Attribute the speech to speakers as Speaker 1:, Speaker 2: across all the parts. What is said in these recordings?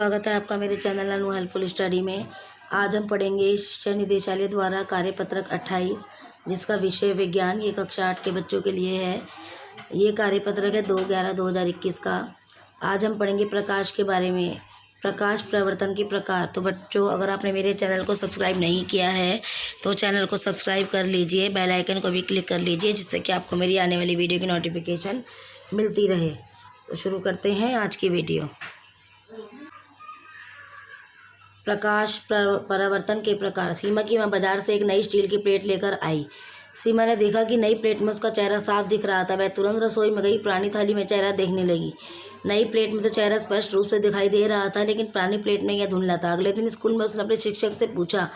Speaker 1: स्वागत है आपका मेरे चैनल अनु हेल्पफुल स्टडी में। आज हम पढ़ेंगे शिक्षा निदेशालय द्वारा कार्यपत्रक 28 जिसका विषय विज्ञान। ये कक्षा 8 के बच्चों के लिए है। ये कार्यपत्रक है 2/11/2021 का। आज हम पढ़ेंगे प्रकाश के बारे में, प्रकाश प्रवर्तन के प्रकार। तो बच्चों, अगर आपने मेरे चैनल को सब्सक्राइब नहीं किया है तो चैनल को सब्सक्राइब कर लीजिए, बेल आइकन को भी क्लिक कर लीजिए जिससे कि आपको मेरी आने वाली वीडियो की नोटिफिकेशन मिलती रहे। तो शुरू करते हैं आज की वीडियो। प्रकाश परावर्तन के प्रकार। सीमा की मां बाजार से एक नई स्टील की प्लेट लेकर आई। सीमा ने देखा कि नई प्लेट में उसका चेहरा साफ दिख रहा था। वह तुरंत रसोई में गई, पुरानी थाली में चेहरा देखने लगी। नई प्लेट में तो चेहरा स्पष्ट रूप से दिखाई दे रहा था, लेकिन पुरानी प्लेट में यह धुंधला था। अगले दिन स्कूल में उसने अपने शिक्षक से पूछा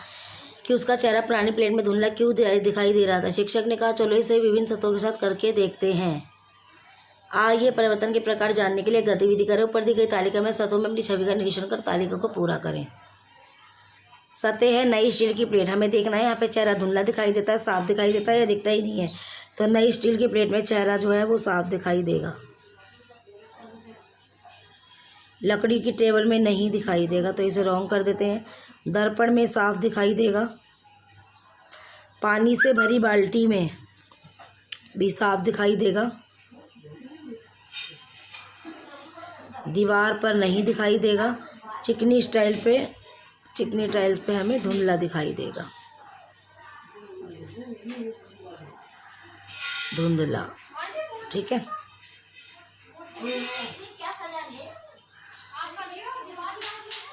Speaker 1: कि उसका चेहरा पुरानी प्लेट में धुंधला क्यों दिखाई दे रहा था। शिक्षक ने कहा, चलो इसे विभिन्न सतहों के साथ करके देखते हैं। आइए परिवर्तन के प्रकार जानने के लिए गतिविधि करें। ऊपर दी गई तालिका में सतहों में अपनी छवि का निरीक्षण कर तालिका को पूरा करें। सतह है नई स्टील की प्लेट। हमें देखना है यहाँ पे चेहरा धुंधला दिखाई देता है, साफ दिखाई देता है या दिखता ही नहीं है। तो नई स्टील की प्लेट में चेहरा जो है वो साफ दिखाई देगा। लकड़ी की टेबल में नहीं दिखाई देगा, तो इसे रॉन्ग कर देते हैं। दर्पण में साफ दिखाई देगा। पानी से भरी बाल्टी में भी साफ दिखाई देगा। दीवार पर नहीं दिखाई देगा। चिकनी टाइल्स पे हमें धुंधला दिखाई देगा। धुंधला, ठीक है।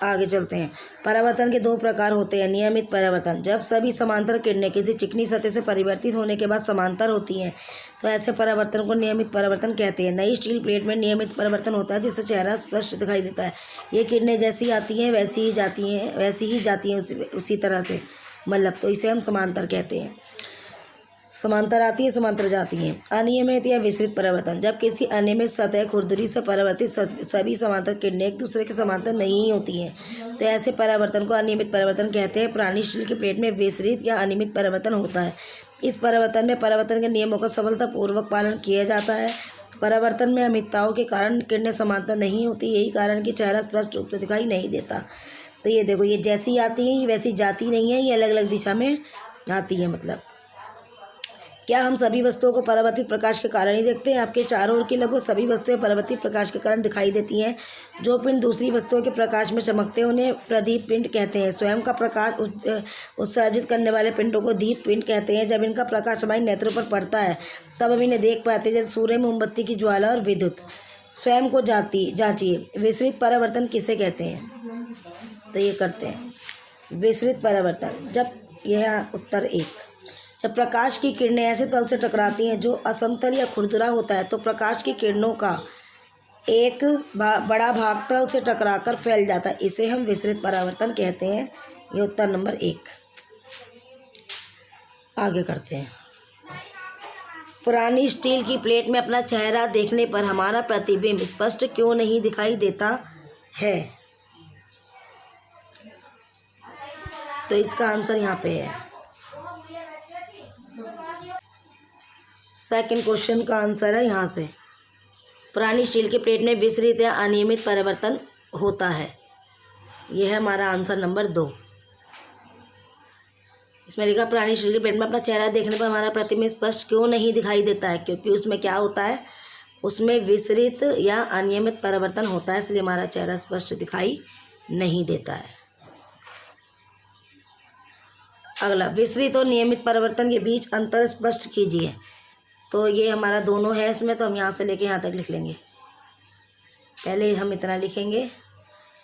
Speaker 1: आगे चलते हैं। परावर्तन के दो प्रकार होते हैं। नियमित परावर्तन, जब सभी समांतर किरणें किसी चिकनी सतह से परिवर्तित होने के बाद समांतर होती हैं तो ऐसे परावर्तन को नियमित परावर्तन कहते हैं। नई स्टील प्लेट में नियमित परावर्तन होता है जिससे चेहरा स्पष्ट दिखाई देता है। ये किरणें जैसी आती हैं वैसी ही जाती हैं उसी तरह से, मतलब तो इसे हम समांतर कहते हैं। समांतर आती है, समांतर जाती हैं। अनियमित या विसरित परावर्तन, जब किसी अनियमित सतह खुरदरी से परावर्तित सभी समांतर किरणें एक दूसरे के समांतर नहीं होती हैं तो ऐसे परावर्तन को अनियमित परावर्तन कहते हैं। पुरानी स्टील की प्लेट में विसरित या अनियमित परावर्तन होता है। इस परावर्तन में परावर्तन के नियमों का सफलतापूर्वक पालन किया जाता है। परावर्तन में अनियमितताओं के कारण किरणें समांतर नहीं होती, यही कारण कि चेहरा स्पष्ट रूप से दिखाई नहीं देता। तो ये देखो, ये जैसी आती हैं वैसी जाती नहीं है, ये अलग अलग दिशा में आती है। मतलब क्या हम सभी वस्तुओं को परावर्तित प्रकाश के कारण ही देखते हैं? आपके चारों ओर की लगभग सभी वस्तुएं परावर्तित प्रकाश के कारण दिखाई देती हैं। जो पिंड दूसरी वस्तुओं के प्रकाश में चमकते हैं उन्हें प्रदीप पिंड कहते हैं। स्वयं का प्रकाश उत्सर्जित करने वाले पिंडों को दीप पिंड कहते हैं। जब इनका प्रकाश हमारे नेत्रों पर पड़ता है तब हम इन्हें देख पाते हैं, जैसे सूर्य, मोमबत्ती की ज्वाला और विद्युत। स्वयं को जांचिए, विसरित परावर्तन किसे कहते हैं? तो ये करते हैं विसरित परावर्तन। जब यह उत्तर 1, जब प्रकाश की किरणें ऐसे तल से टकराती हैं जो असमतल या खुरदरा होता है तो प्रकाश की किरणों का एक बड़ा भाग तल से टकराकर फैल जाता है, इसे हम विसरित परावर्तन कहते हैं। ये उत्तर नंबर 1। आगे करते हैं। पुरानी स्टील की प्लेट में अपना चेहरा देखने पर हमारा प्रतिबिंब स्पष्ट क्यों नहीं दिखाई देता है? तो इसका आंसर यहाँ पे है। सेकंड क्वेश्चन का आंसर है यहाँ से, पुरानी स्टील की प्लेट में विसरित या अनियमित परावर्तन होता है। यह है हमारा आंसर नंबर 2। इसमें लिखा पुरानी स्टील की प्लेट में अपना चेहरा देखने पर हमारा प्रतिबिंब स्पष्ट क्यों नहीं दिखाई देता है, क्योंकि उसमें क्या होता है, उसमें विसरित या अनियमित परावर्तन होता है, इसलिए हमारा चेहरा स्पष्ट दिखाई नहीं देता है। अगला, विसरित और नियमित परावर्तन के बीच अंतर स्पष्ट कीजिए। तो ये हमारा दोनों है इसमें, तो हम यहाँ से लेके यहाँ तक लिख लेंगे। पहले हम इतना लिखेंगे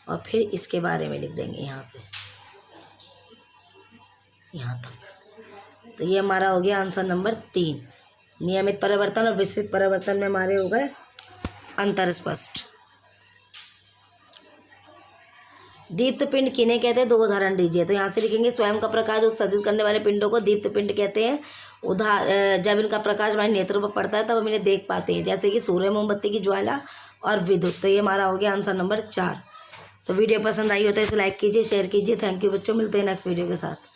Speaker 1: और फिर इसके बारे में लिख देंगे यहाँ से यहाँ तक। तो ये हमारा हो गया आंसर नंबर 3। नियमित परावर्तन और विसरित परावर्तन में हमारे हो गए अंतर स्पष्ट। दीप्त पिंड किन्हें कहते हैं? 2 उदाहरण दीजिए। तो यहाँ से लिखेंगे, स्वयं का प्रकाश उत्सर्जित करने वाले पिंडों को दीप्त पिंड कहते हैं। जब इनका प्रकाश हमारे नेत्रों पर पड़ता है तब हम इन्हें देख पाते हैं, जैसे कि सूर्य, मोमबत्ती की ज्वाला और विद्युत। तो ये हमारा हो गया आंसर नंबर 4। तो वीडियो पसंद आई हो तो इसे लाइक कीजिए, शेयर कीजिए। थैंक यू बच्चों, मिलते हैं नेक्स्ट वीडियो के साथ।